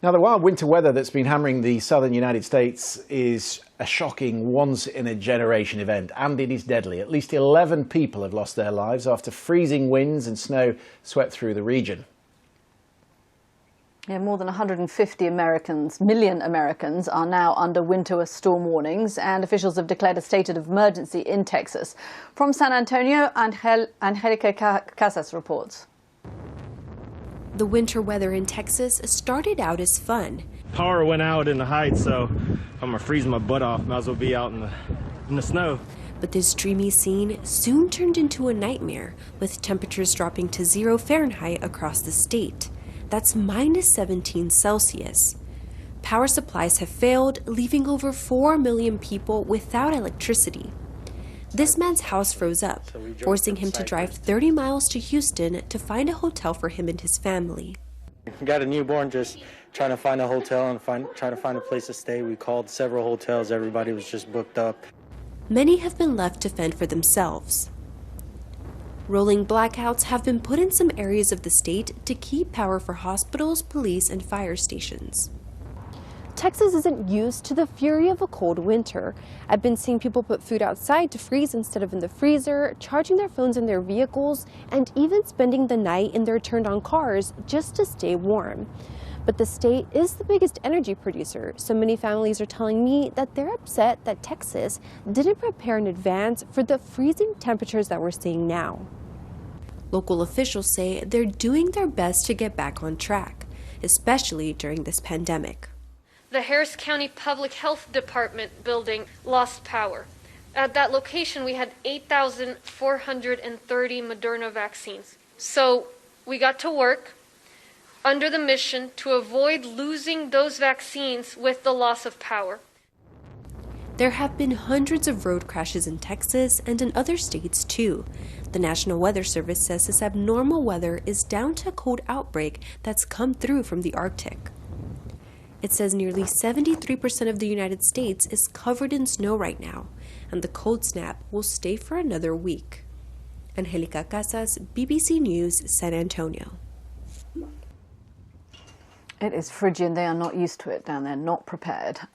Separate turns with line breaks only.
Now, the wild winter weather that's been hammering the southern United States is a shocking once-in-a-generation event, and it is deadly. At least 11 people have lost their lives after freezing winds and snow swept through the region.
Yeah, more than 150 million Americans are now under winter storm warnings, and officials have declared a state of emergency in Texas. From San Antonio, Angelica Casas reports.
The winter weather in Texas started out as fun.
Power went out in the heights, so I'm gonna freeze my butt off. Might as well be out in the snow.
But this dreamy scene soon turned into a nightmare, with temperatures dropping to 0 Fahrenheit across the state. That's minus 17 Celsius. Power supplies have failed, leaving over 4 million people without electricity. This man's house froze up, forcing him to drive 30 miles to Houston to find a hotel for him and his family.
Got a newborn, just trying to find a hotel and try to find a place to stay. We called several hotels, everybody was just booked up.
Many have been left to fend for themselves. Rolling blackouts have been put in some areas of the state to keep power for hospitals, police, and fire stations.
Texas isn't used to the fury of a cold winter. I've been seeing people put food outside to freeze instead of in the freezer, charging their phones in their vehicles, and even spending the night in their turned-on cars just to stay warm. But the state is the biggest energy producer, so many families are telling me that they're upset that Texas didn't prepare in advance for the freezing temperatures that we're seeing now.
Local officials say they're doing their best to get back on track, especially during this pandemic.
The Harris County Public Health Department building lost power. At that location, we had 8,430 Moderna vaccines. So we got to work under the mission to avoid losing those vaccines with the loss of power.
There have been hundreds of road crashes in Texas and in other states too. The National Weather Service says this abnormal weather is down to a cold outbreak that's come through from the Arctic. It says nearly 73% of the United States is covered in snow right now, and the cold snap will stay for another week. Angelica Casas, BBC News, San Antonio.
It is frigid. They are not used to it down there, not prepared.